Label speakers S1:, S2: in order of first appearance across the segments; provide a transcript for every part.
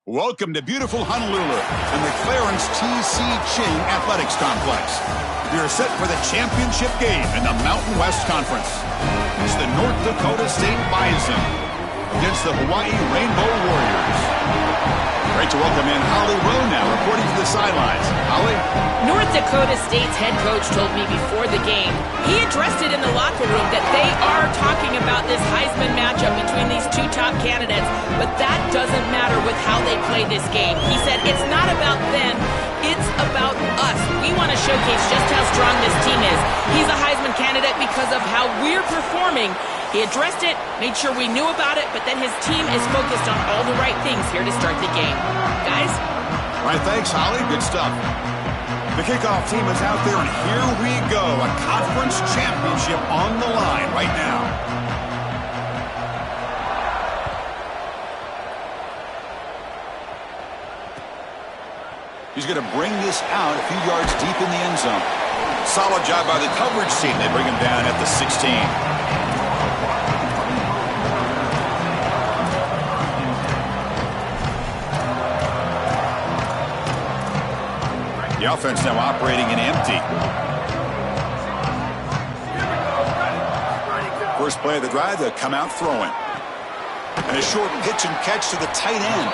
S1: Welcome to beautiful Honolulu and the Clarence T.C. Ching Athletics Complex. We are set for the championship game in the Mountain West Conference. It's the North Dakota State Bison against the Hawaii Rainbow Warriors. Great to welcome in Holly Rowe now, reporting to the sidelines. Holly?
S2: North Dakota State's head coach told me before the game, he addressed it in the locker room, that they are talking about this Heisman matchup between these two top candidates, but that doesn't matter with how they play this game. He said it's not about them, it's about us. We want to showcase just how strong this team is. He's a Heisman candidate because of how we're performing. He addressed it, made sure we knew about it, but then his team is focused on all the right things here to start the game. Guys?
S1: All right, thanks, Holly. Good stuff. The kickoff team is out there, and here we go. A conference championship on the line right now. He's going to bring this out a few yards deep in the end zone. Solid job by the coverage team. They bring him down at the 16. The offense now operating in empty. First play of the drive, they'll come out throwing. And a short pitch and catch to the tight end.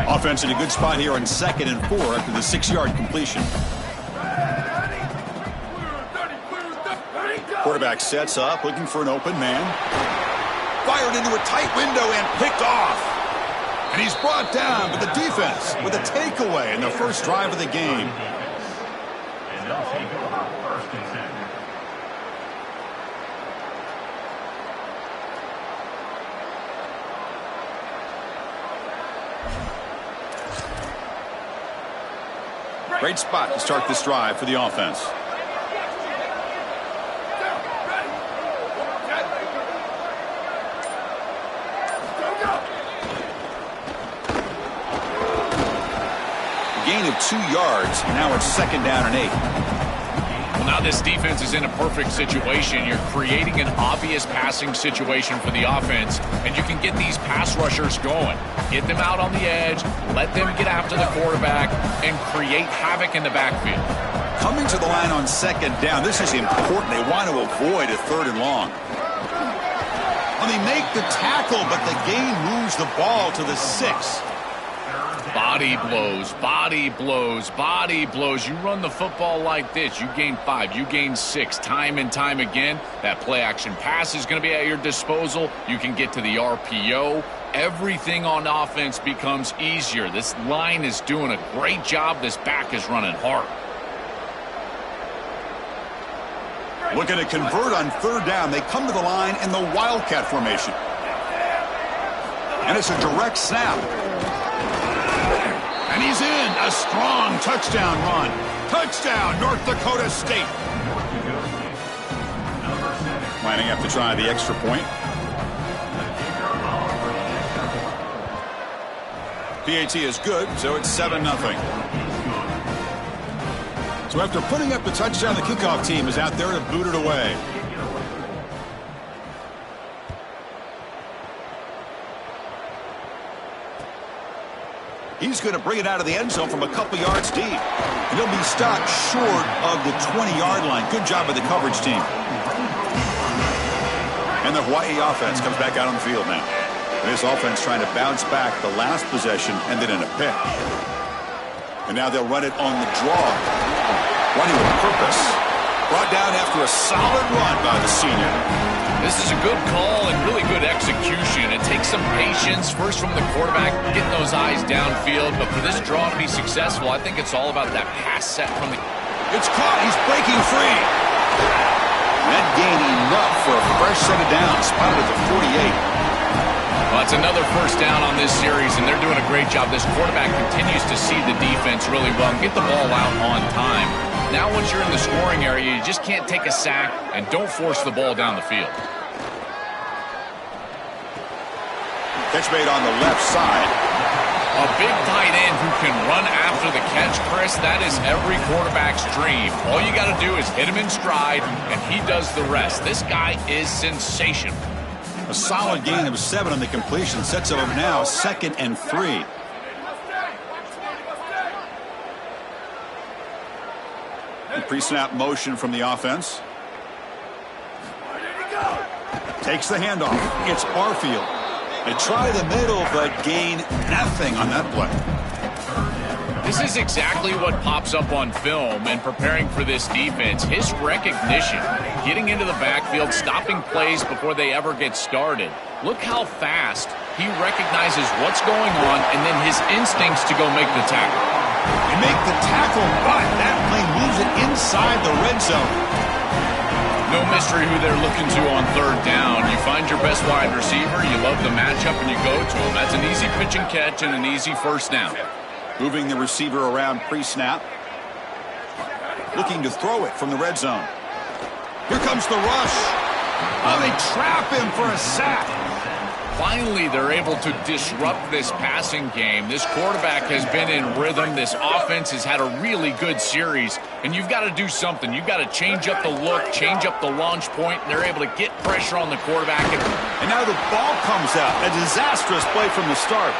S1: Offense in a good spot here on 2nd and 4 after the 6-yard completion. Quarterback sets up, looking for an open man. Fired into a tight window and picked off. And he's brought down, but the defense with a takeaway in the first drive of the game. Great spot to start this drive for the offense. Gain of 2 yards, and now it's 2nd down and 8.
S3: Well, now this defense is in a perfect situation. You're creating an obvious passing situation for the offense, and you can get these pass rushers going. Get them out on the edge, let them get after the quarterback, and create havoc in the backfield.
S1: Coming to the line on 2nd down, this is important. They want to avoid a 3rd and long. Well, they make the tackle, but the gain moves the ball to the 6.
S3: Body blows, body blows, body blows. You run the football like this, you gain 5, you gain 6, time and time again. That play action pass is going to be at your disposal. You can get to the RPO. Everything on offense becomes easier. This line is doing a great job. This back is running hard.
S1: Looking to convert on 3rd down. They come to the line in the Wildcat formation. And it's a direct snap. And he's in. A strong touchdown run. Touchdown, North Dakota State. Lining up to try the extra point. PAT is good, so it's 7-0. So after putting up the touchdown, the kickoff team is out there to boot it away. He's going to bring it out of the end zone from a couple yards deep. And he'll be stopped short of the 20-yard line. Good job by the coverage team. And the Hawaii offense comes back out on the field now. This offense trying to bounce back the last possession, ended in a pick. And now they'll run it on the draw. Running with purpose. Brought down after a solid run by the senior.
S3: This is a good call and really good execution. It takes some patience, first from the quarterback, getting those eyes downfield. But for this draw to be successful, I think it's all about that pass set from the...
S1: It's caught. He's breaking free. That gain enough for a fresh set of downs. Spotted at the 48.
S3: Well, it's another first down on this series, and they're doing a great job. This quarterback continues to see the defense really well and get the ball out on time. Now once you're in the scoring area, you just can't take a sack and don't force the ball down the field.
S1: Catch made on the left side.
S3: A big tight end who can run after the catch, Chris, that is every quarterback's dream. All you got to do is hit him in stride, and he does the rest. This guy is sensational.
S1: A solid gain of 7 on the completion sets him up now 2nd and 3. The pre-snap motion from the offense. Takes the handoff. It's Barfield. They try the middle, but gain nothing on that play.
S3: This is exactly what pops up on film and preparing for this defense. His recognition, getting into the backfield, stopping plays before they ever get started. Look how fast he recognizes what's going on and then his instincts to go make the tackle.
S1: They make the tackle, but that play moves it inside the red zone.
S3: No mystery who they're looking to on 3rd down. You find your best wide receiver, you love the matchup, and you go to him. That's an easy pitch and catch and an easy 1st down.
S1: Moving the receiver around pre-snap. Looking to throw it from the red zone. Here comes the rush. Oh, they trap him for a sack.
S3: Finally, they're able to disrupt this passing game. This quarterback has been in rhythm. This offense has had a really good series, and you've got to do something. You've got to change up the look, change up the launch point, and they're able to get pressure on the quarterback.
S1: And now the ball comes out. A disastrous play from the start.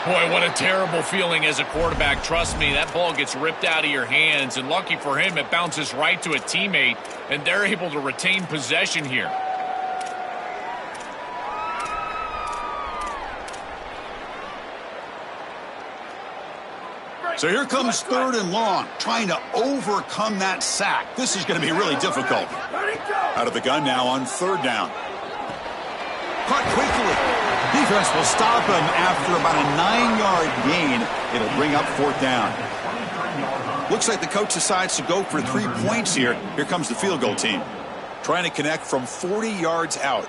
S3: Boy, what a terrible feeling as a quarterback. Trust me, that ball gets ripped out of your hands, and lucky for him, it bounces right to a teammate, and they're able to retain possession here.
S1: So here comes 3rd and long, trying to overcome that sack. This is going to be really difficult. Out of the gun now on 3rd down. Caught quickly. Defense will stop him after about a 9-yard gain. It'll bring up 4th down. Looks like the coach decides to go for 3 points here. Here comes the field goal team. Trying to connect from 40 yards out.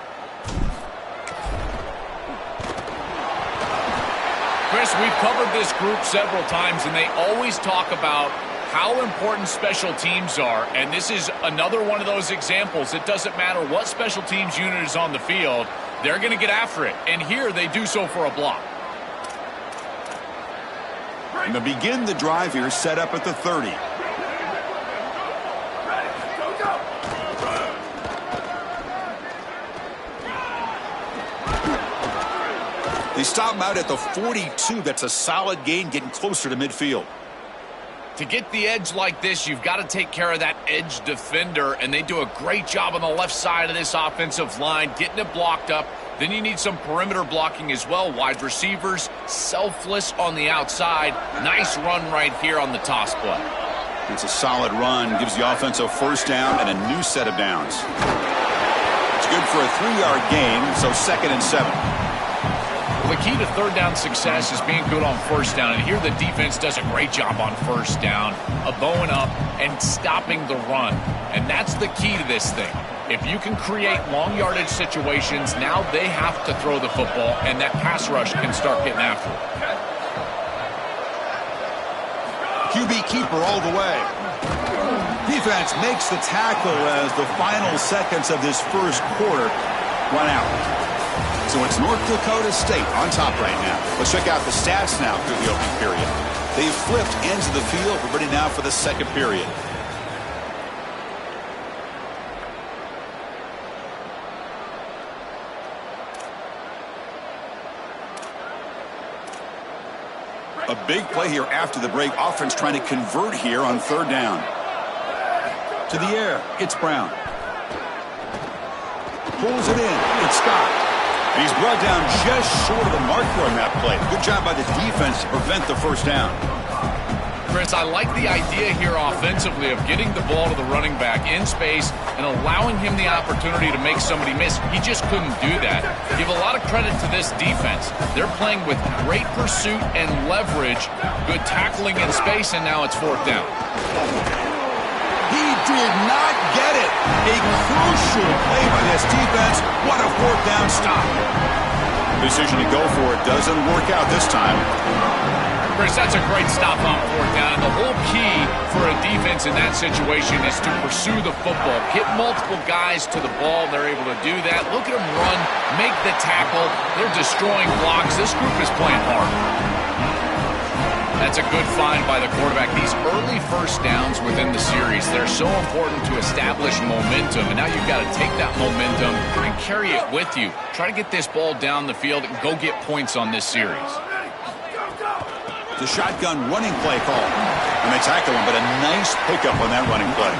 S3: Chris, we've covered this group several times, and they always talk about how important special teams are, and this is another one of those examples. It doesn't matter what special teams unit is on the field, they're going to get after it, and here they do so for a block.
S1: And to begin the drive here, set up at the 30. They stop him out at the 42. That's a solid gain, getting closer to midfield.
S3: To get the edge like this, you've got to take care of that edge defender, and they do a great job on the left side of this offensive line, getting it blocked up. Then you need some perimeter blocking as well. Wide receivers, selfless on the outside. Nice run right here on the toss play.
S1: It's a solid run, gives the offense a 1st down and a new set of downs. It's good for a 3-yard gain, so 2nd and 7.
S3: Well, the key to 3rd down success is being good on 1st down, and here the defense does a great job on 1st down, bowing up and stopping the run, and that's the key to this thing. If you can create long yardage situations, now they have to throw the football, and that pass rush can start getting after it.
S1: QB keeper all the way. Defense makes the tackle as the final seconds of this 1st quarter run out. So it's North Dakota State on top right now. Let's check out the stats now through the opening period. They've flipped ends of the field. We're ready now for the 2nd period. A big play here after the break. Offense trying to convert here on 3rd down. To the air, it's Brown. Pulls it in, it's Scott. And he's brought down just short of the marker on that play. Good job by the defense to prevent the 1st down.
S3: Chris, I like the idea here offensively of getting the ball to the running back in space and allowing him the opportunity to make somebody miss. He just couldn't do that. Give a lot of credit to this defense. They're playing with great pursuit and leverage, good tackling in space, and now it's 4th down.
S1: He did not get it. A crucial play by this defense. What a 4th down stop. Decision to go for it doesn't work out this time.
S3: Chris, that's a great stop on fourth down, and the whole key for a defense in that situation is to pursue the football. Get multiple guys to the ball. They're able to do that. Look at them run, make the tackle. They're destroying blocks. This group is playing hard. That's a good find by the quarterback. These early first downs within the series, they're so important to establish momentum, and now you've got to take that momentum and carry it with you. Try to get this ball down the field and go get points on this series.
S1: The shotgun running play call. And they tackle him, but a nice pickup on that running play.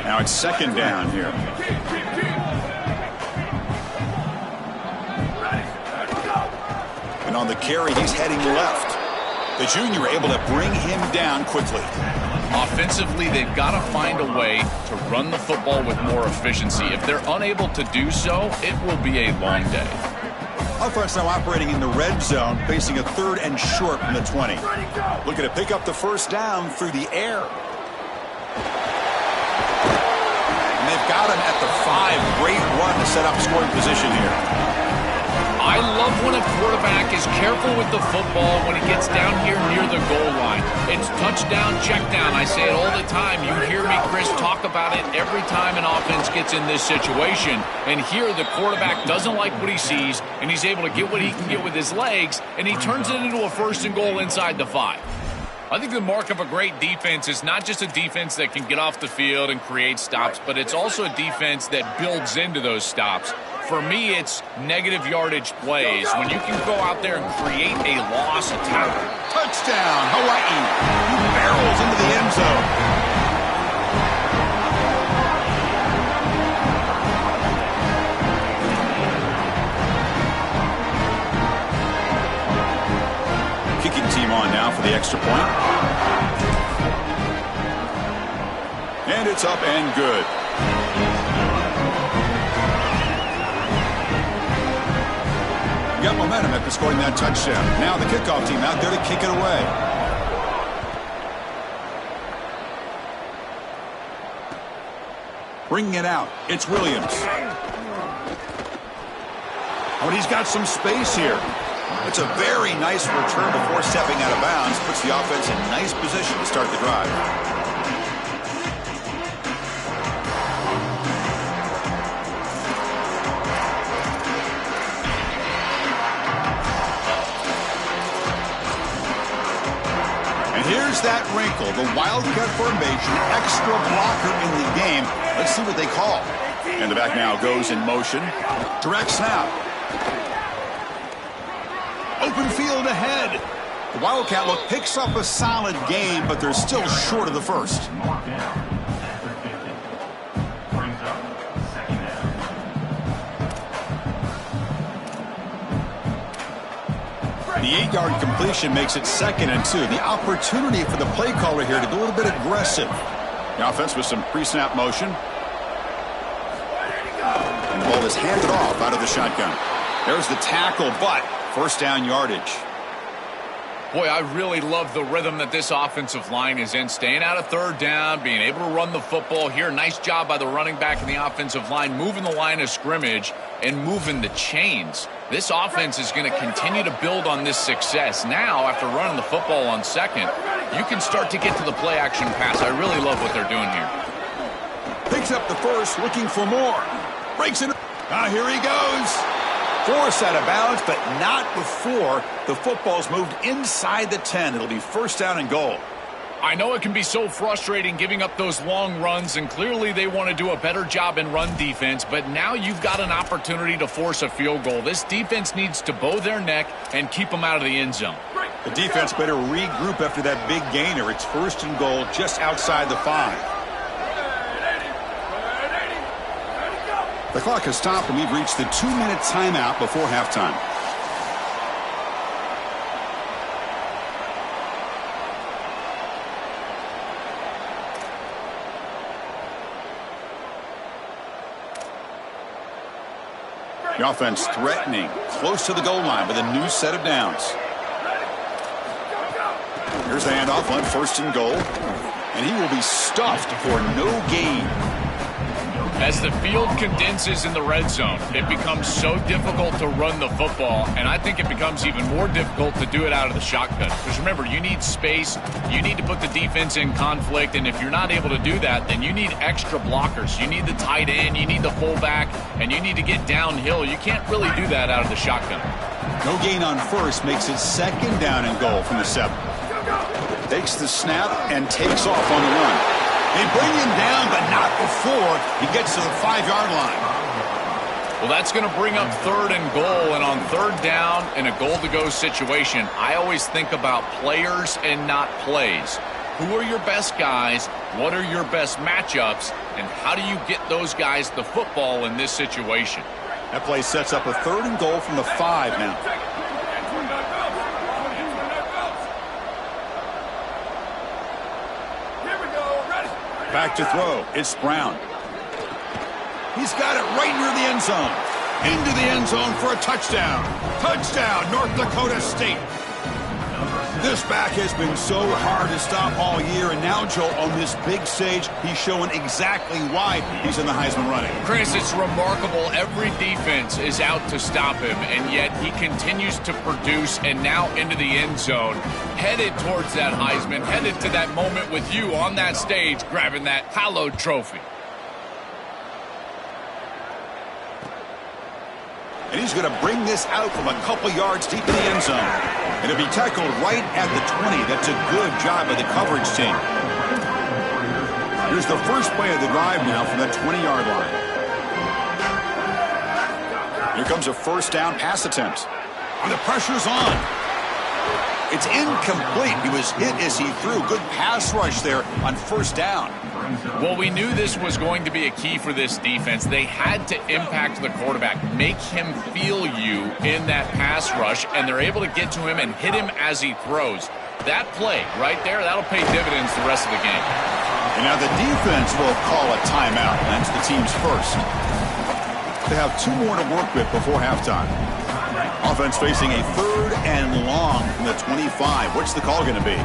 S1: Now it's second down here. And on the carry, he's heading left. The junior able to bring him down quickly.
S3: Offensively, they've got to find a way to run the football with more efficiency. If they're unable to do so, it will be a long day.
S1: Offense now operating in the red zone, facing a 3rd and short from the 20. Looking to pick up the first down through the air. And they've got him at the 5. Great run to set up scoring position here.
S3: I love when a quarterback is careful with the football when he gets down here near the goal line. It's touchdown, check down. I say it all the time. You hear me, Chris, talk about it every time an offense gets in this situation. And here the quarterback doesn't like what he sees, and he's able to get what he can get with his legs, and he turns it into a 1st and goal inside the 5. I think the mark of a great defense is not just a defense that can get off the field and create stops, but it's also a defense that builds into those stops. For me, it's negative yardage plays. When you can go out there and create a loss, a tackle.
S1: Touchdown, Hawaii. He barrels into the end zone. Kicking team on now for the extra point. And it's up and good. Got momentum after scoring that touchdown. Now the kickoff team out there to kick it away. Bringing it out, it's Williams. Oh, and he's got some space here. It's a very nice return before stepping out of bounds. Puts the offense in nice position to start the drive. Here's that wrinkle, the wildcat formation, extra blocker in the game. Let's see what they call. And the back now goes in motion. Direct snap. Open field ahead. The Wildcat look picks up a solid game, but they're still short of the first. The 8-yard completion makes it 2nd and 2. The opportunity for the play caller here to be a little bit aggressive. The offense with some pre-snap motion. And the ball is handed off out of the shotgun. There's the tackle, but first down yardage.
S3: Boy, I really love the rhythm that this offensive line is in. Staying out of 3rd down, being able to run the football here. Nice job by the running back and the offensive line, moving the line of scrimmage and moving the chains. This offense is going to continue to build on this success. Now, after running the football on 2nd, you can start to get to the play-action pass. I really love what they're doing here.
S1: Picks up the first, looking for more. Breaks it. Here he goes. Forced out of bounds, but not before the football's moved inside the 10. It'll be first down and goal.
S3: I know it can be so frustrating giving up those long runs, and clearly they want to do a better job in run defense, but now you've got an opportunity to force a field goal. This defense needs to bow their neck and keep them out of the end zone.
S1: The defense better regroup after that big gainer. It's first and goal just outside the 5. The clock has stopped, and we've reached the 2-minute timeout before halftime. The offense threatening, close to the goal line with a new set of downs. Here's the handoff on first and goal, and he will be stuffed for no gain.
S3: As the field condenses in the red zone, it becomes so difficult to run the football, and I think it becomes even more difficult to do it out of the shotgun. Because remember, you need space, you need to put the defense in conflict, and if you're not able to do that, then you need extra blockers. You need the tight end, you need the fullback, and you need to get downhill. You can't really do that out of the shotgun.
S1: No gain on first makes it second down and goal from the 7. Takes the snap and takes off on the run. They bring him down, but not before he gets to the 5-yard line.
S3: Well, that's going to bring up 3rd and goal, and on 3rd down in a goal-to-go situation, I always think about players and not plays. Who are your best guys? What are your best matchups? And how do you get those guys the football in this situation?
S1: That play sets up a 3rd and goal from the 5 now. Back to throw. It's Brown. He's got it right near the end zone. Into the end zone for a touchdown. Touchdown, North Dakota State. This back has been so hard to stop all year, and now, Joe, on this big stage, he's showing exactly why he's in the Heisman running.
S3: Chris, it's remarkable. Every defense is out to stop him, and yet he continues to produce, and now into the end zone, headed towards that Heisman, headed to that moment with you on that stage, grabbing that hallowed trophy.
S1: And he's going to bring this out from a couple yards deep in the end zone. And it'll be tackled right at the 20. That's a good job by the coverage team. Here's the first play of the drive now from that 20-yard line. Here comes a first down pass attempt. And the pressure's on. It's incomplete. He was hit as he threw. Good pass rush there on first down.
S3: Well, we knew this was going to be a key for this defense. They had to impact the quarterback, make him feel you in that pass rush, and they're able to get to him and hit him as he throws. That play right there, that'll pay dividends the rest of the game.
S1: And now the defense will call a timeout. That's the team's first. They have 2 more to work with before halftime. Offense facing a 3rd and long from the 25. What's the call going to be?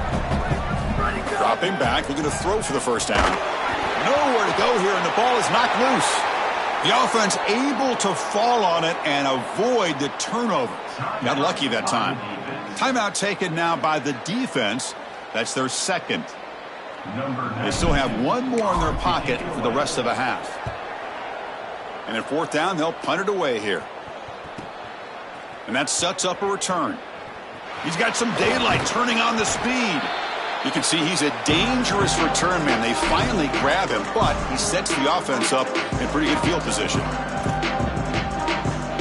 S1: Dropping back, looking to throw for the first down. Nowhere to go here, and the ball is knocked loose. The offense able to fall on it and avoid the turnover. Got lucky that time. Timeout taken now by the defense. That's their second. They still have 1 more in their pocket for the rest of the half. And at 4th down, they'll punt it away here. And that sets up a return. He's got some daylight, turning on the speed. You can see he's a dangerous return man. They finally grab him, but he sets the offense up in pretty good field position.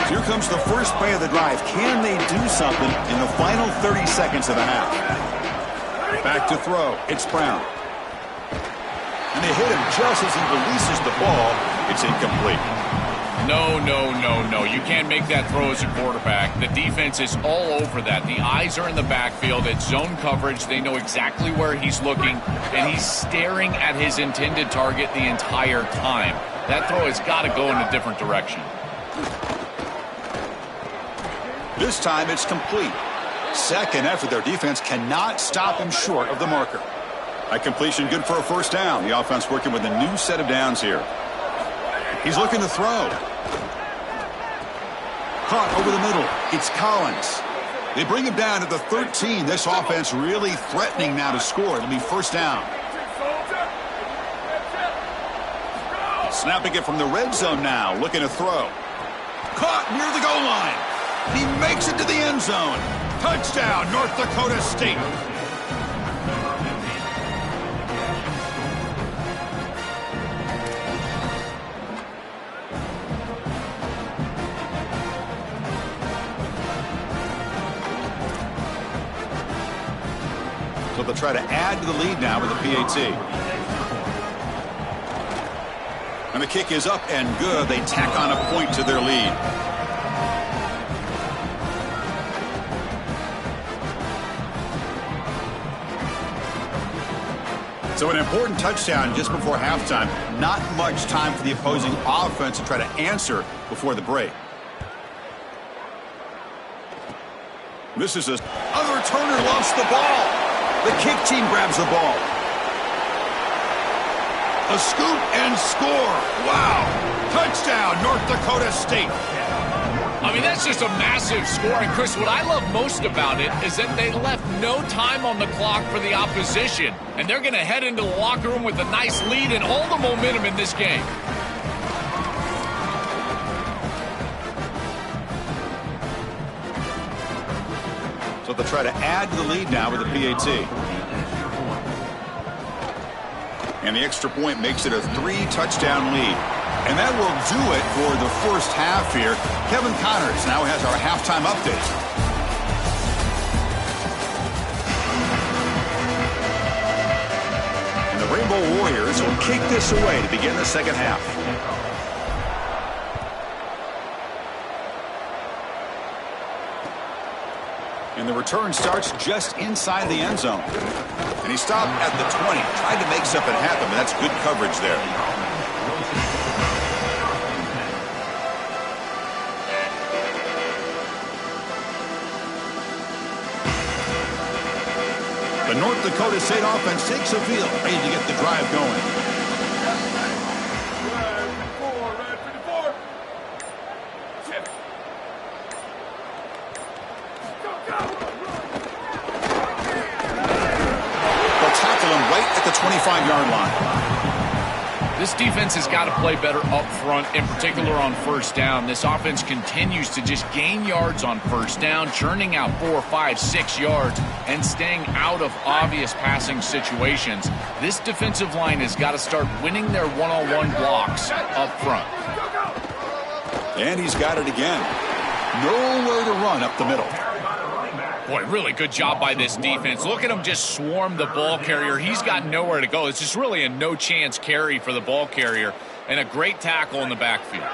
S1: So here comes the first play of the drive. Can they do something in the final 30 seconds of the half? Back to throw. It's Brown. And they hit him just as he releases the ball. It's incomplete.
S3: No. You can't make that throw as a quarterback. The defense is all over that. The eyes are in the backfield. It's zone coverage. They know exactly where he's looking, and he's staring at his intended target the entire time. That throw has got to go in a different direction.
S1: This time it's complete. Second effort. Their defense cannot stop him short of the marker. That completion good for a first down. The offense working with a new set of downs here. He's looking to throw. Caught over the middle. It's Collins. They bring him down to the 13. This offense really threatening now to score. It'll be first down. Snapping it from the red zone now. Looking to throw. Caught near the goal line. He makes it to the end zone. Touchdown, North Dakota State. So they'll try to add to the lead now with a PAT. And the kick is up and good. They tack on a point to their lead. So an important touchdown just before halftime. Not much time for the opposing offense to try to answer before the break. This is other returner lost the ball. The kick team grabs the ball. A scoop and score. Wow. Touchdown, North Dakota State.
S3: I mean, that's just a massive score. And, Chris, what I love most about it is that they left no time on the clock for the opposition. And they're going to head into the locker room with a nice lead and all the momentum in this game.
S1: So they'll try to add to the lead now with a PAT. And the extra point makes it a 3-touchdown lead. And that will do it for the first half here. Kevin Connors now has our halftime update. And the Rainbow Warriors will kick this away to begin the second half. And the return starts just inside the end zone. And he stopped at the 20. Tried to make something happen, but that's good coverage there. The North Dakota State offense takes a field, ready to get the drive going. They'll tackle him right at the 25-yard line.
S3: This defense has got to play better up front, in particular on first down. This offense continues to just gain yards on first down, churning out 4, 5, 6 yards, and staying out of obvious passing situations. This defensive line has got to start winning their one-on-one blocks up front.
S1: And he's got it again. Nowhere to run up the middle.
S3: Boy, really good job by this defense. Look at him just swarm the ball carrier. He's got nowhere to go. It's just really a no-chance carry for the ball carrier, and a great tackle in the backfield.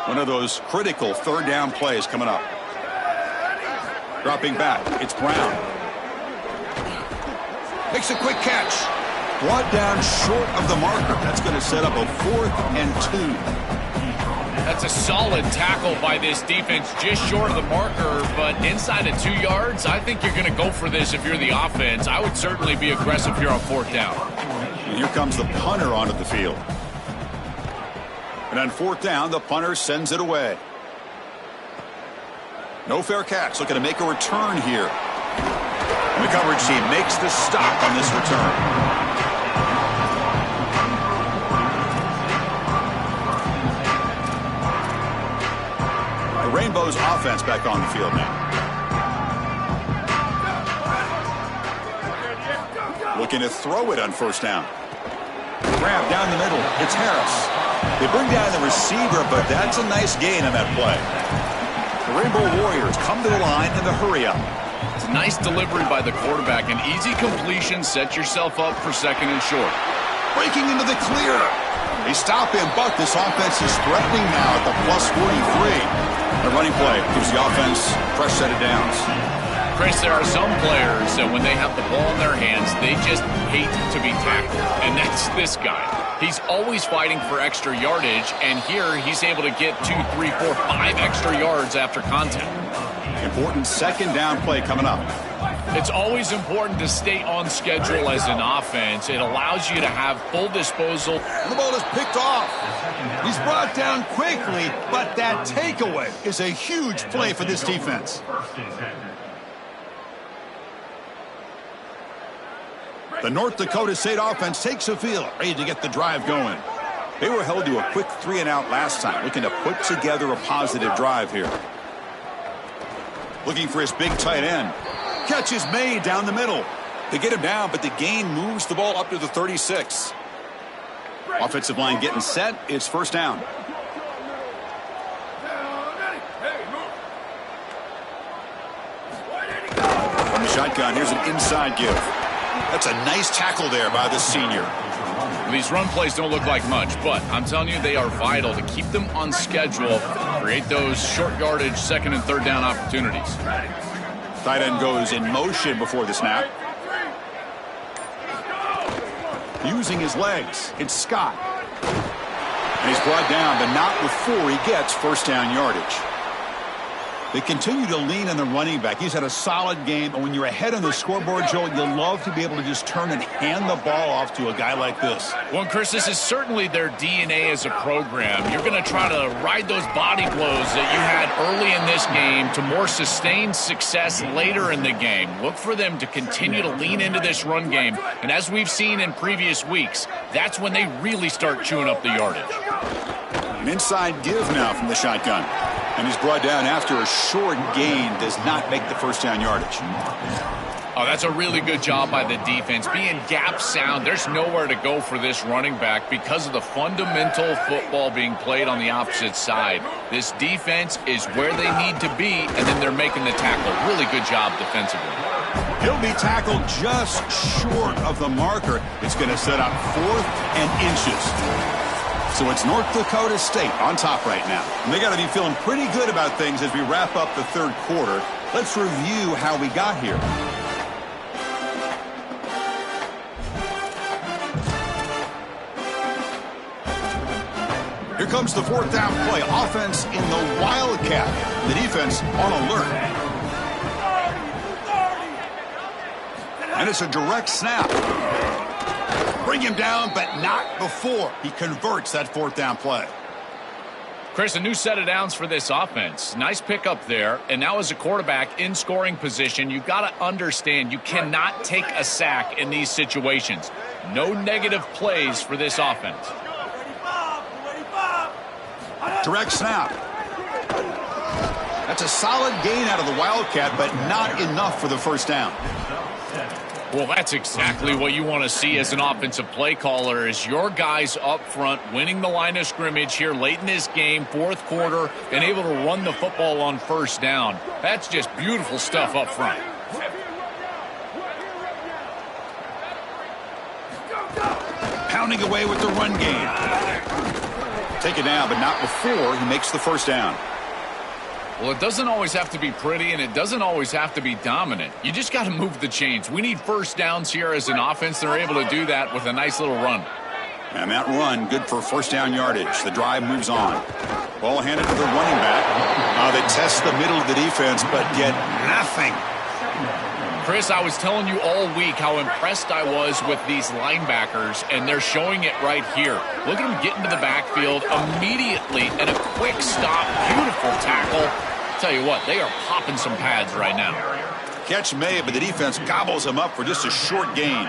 S1: One of those critical third down plays coming up. Dropping back, it's Brown. Makes a quick catch. Brought down short of the marker. That's going to set up a 4th and 2.
S3: That's a solid tackle by this defense, just short of the marker, but inside of 2 yards. I think you're going to go for this if you're the offense. I would certainly be aggressive here on 4th down.
S1: And here comes the punter onto the field. And on 4th down, the punter sends it away. No fair catch. Looking to make a return here. And the coverage team makes the stop on this return. Rainbow's offense back on the field now. Looking to throw it on 1st down. Grab down the middle. It's Harris. They bring down the receiver, but that's a nice gain on that play. The Rainbow Warriors come to the line in the hurry up.
S3: It's a nice delivery by the quarterback. An easy completion. Set yourself up for 2nd and short.
S1: Breaking into the clear. They stop him, but this offense is threatening now at the +43. The running play gives the offense a fresh set of downs.
S3: Chris, there are some players that when they have the ball in their hands, they just hate to be tackled. And that's this guy. He's always fighting for extra yardage, and here he's able to get 2, 3, 4, 5 extra yards after contact.
S1: Important 2nd down play coming up.
S3: It's always important to stay on schedule as an offense. It allows you to have full disposal.
S1: The ball is picked off. He's brought down quickly, but that takeaway is a huge play for this defense. The North Dakota State offense takes a field, ready to get the drive going. They were held to a quick 3-and-out last time, looking to put together a positive drive here. Looking for his big tight end. Catch is made down the middle. They get him down, but the gain moves the ball up to the 36. Offensive line getting set. It's 1st down. From the shotgun, here's an inside give. That's a nice tackle there by the senior.
S3: These run plays don't look like much, but I'm telling you, they are vital to keep them on schedule, create those short yardage 2nd and 3rd down opportunities.
S1: Tight end goes in motion before the snap. Using his legs, it's Scott. And he's brought down, but not before he gets 1st down yardage. They continue to lean on the running back. He's had a solid game, and when you're ahead on the scoreboard, Joel, you love to be able to just turn and hand the ball off to a guy like this.
S3: Well, Chris, this is certainly their DNA as a program. You're going to try to ride those body blows that you had early in this game to more sustained success later in the game. Look for them to continue to lean into this run game, and as we've seen in previous weeks, that's when they really start chewing up the yardage.
S1: An inside give now from the shotgun. And he's brought down after a short gain, does not make the first down yardage.
S3: Oh, that's a really good job by the defense. Being gap sound, there's nowhere to go for this running back because of the fundamental football being played on the opposite side. This defense is where they need to be, and then they're making the tackle. Really good job defensively.
S1: He'll be tackled just short of the marker. It's going to set up 4th and inches. So it's North Dakota State on top right now. And they got to be feeling pretty good about things as we wrap up the third quarter. Let's review how we got here. Here comes the 4th down play. Offense in the Wildcat. The defense on alert. And it's a direct snap. Bring him down, but not before he converts that 4th down play.
S3: Chris, a new set of downs for this offense. Nice pickup there. And now as a quarterback in scoring position, you've got to understand you cannot take a sack in these situations. No negative plays for this offense.
S1: Direct snap. That's a solid gain out of the Wildcat, but not enough for the first down.
S3: Well, that's exactly what you want to see as an offensive play caller, is your guys up front winning the line of scrimmage here late in this game, 4th quarter, and able to run the football on first down. That's just beautiful stuff up front.
S1: Pounding away with the run game. Take it down, but not before he makes the first down.
S3: Well, it doesn't always have to be pretty, and it doesn't always have to be dominant. You just got to move the chains. We need first downs here as an offense. They're able to do that with a nice little run.
S1: And that run, good for first down yardage. The drive moves on. Ball handed to the running back. They test the middle of the defense, but get nothing.
S3: Chris, I was telling you all week how impressed I was with these linebackers, and they're showing it right here. Look at them get into the backfield immediately, and a quick stop, beautiful tackle. Tell you what, they are popping some pads right now.
S1: Catch made, but the defense gobbles him up for just a short gain.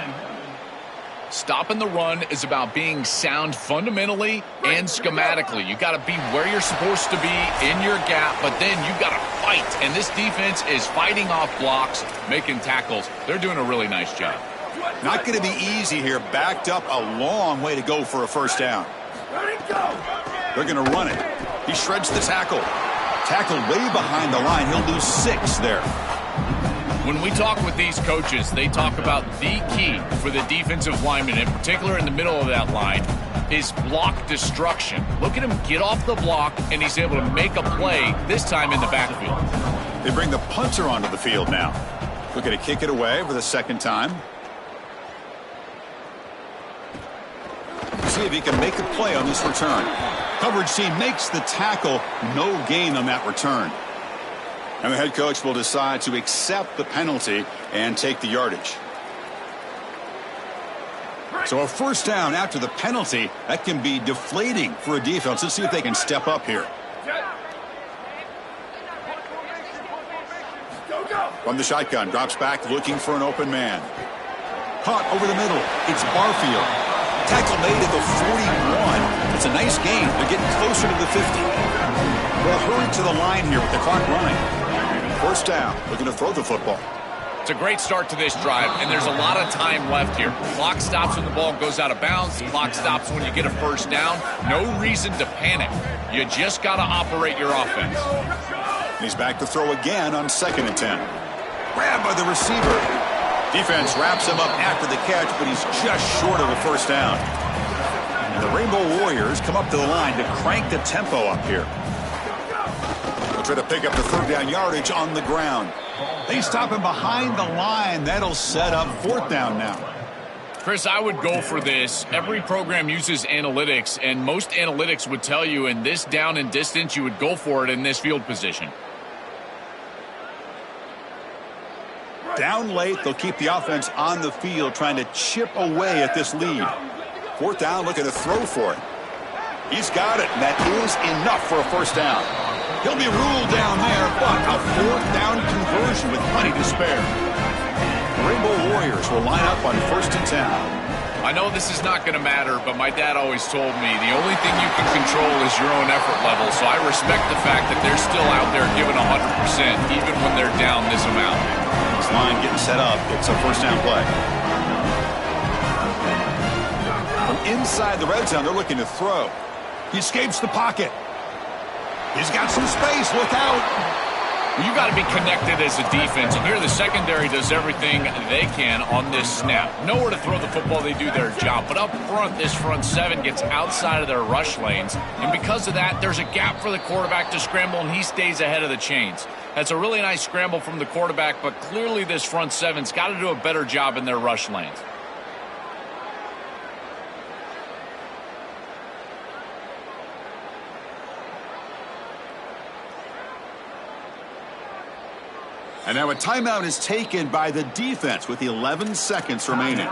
S3: Stopping the run is about being sound fundamentally and schematically. You got to be where you're supposed to be in your gap, but then you got to fight. And this defense is fighting off blocks, making tackles. They're doing a really nice job.
S1: Not going to be easy here. Backed up a long way to go for a first down. They're going to run it. He shreds the tackle. Tackle way behind the line. He'll lose 6 there.
S3: When we talk with these coaches, they talk about the key for the defensive lineman, in particular in the middle of that line, is block destruction. Look at him get off the block, and he's able to make a play, this time in the backfield.
S1: They bring the punter onto the field now. Looking to kick it away for the second time. See if he can make a play on this return. Coverage team makes the tackle. No gain on that return. And the head coach will decide to accept the penalty and take the yardage. So a first down after the penalty, that can be deflating for a defense. Let's see if they can step up here. From the shotgun, drops back looking for an open man. Caught over the middle. It's Barfield. Tackle made at the 41. It's a nice gain. They're getting closer to the 50. They'll hurry to the line here with the clock running. First down, looking to throw the football.
S3: It's a great start to this drive, and there's a lot of time left here. Clock stops when the ball goes out of bounds. Clock stops when you get a first down. No reason to panic. You just got to operate your offense.
S1: And he's back to throw again on 2nd and 10. Grabbed by the receiver. Defense wraps him up after the catch, but he's just short of a first down. And the Rainbow Warriors come up to the line to crank the tempo up here. They'll try to pick up the 3rd down yardage on the ground. They stop him behind the line. That'll set up 4th down now.
S3: Chris, I would go for this. Every program uses analytics, and most analytics would tell you in this down and distance, you would go for it in this field position.
S1: Down late, they'll keep the offense on the field trying to chip away at this lead. 4th down, looking to throw for it. He's got it, and that is enough for a first down. He'll be ruled down there, but a 4th down conversion with plenty to spare. The Rainbow Warriors will line up on 1st and 10.
S3: I know this is not going to matter, but my dad always told me the only thing you can control is your own effort level, so I respect the fact that they're still out there giving 100%, even when they're down this amount.
S1: This line getting set up. It's a first down play. From inside the red zone, they're looking to throw. He escapes the pocket. He's got some space. Look out.
S3: Well, you got to be connected as a defense, and here the secondary does everything they can on this snap. Nowhere to throw the football, they do their job. But up front, this front 7 gets outside of their rush lanes, and because of that, there's a gap for the quarterback to scramble, and he stays ahead of the chains. That's a really nice scramble from the quarterback, but clearly this front 7's got to do a better job in their rush lanes.
S1: And now a timeout is taken by the defense with 11 seconds remaining.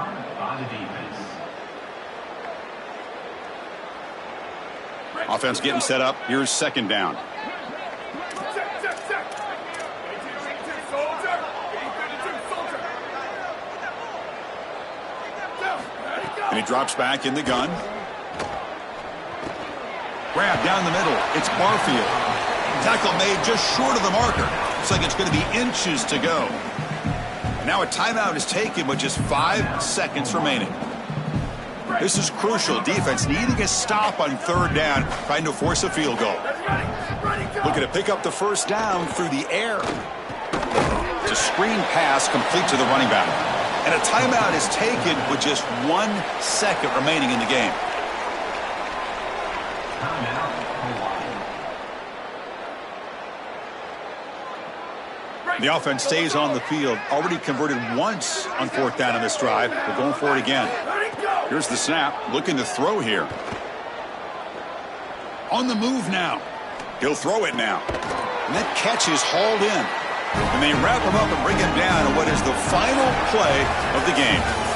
S1: Offense getting set up. Here's 2nd down. And he drops back in the gun. Grab down the middle. It's Barfield. Tackle made just short of the marker. Looks like it's going to be inches to go. And now a timeout is taken with just 5 seconds remaining. This is crucial. Defense needing a stop on 3rd down, trying to force a field goal. Looking to pick up the first down through the air. It's a screen pass complete to the running back. And a timeout is taken with just 1 second remaining in the game. The offense stays on the field. Already converted once on 4th down on this drive. We're going for it again. Here's the snap. Looking to throw here. On the move now. He'll throw it now. And that catch is hauled in. And they wrap him up and bring him down in what is the final play of the game.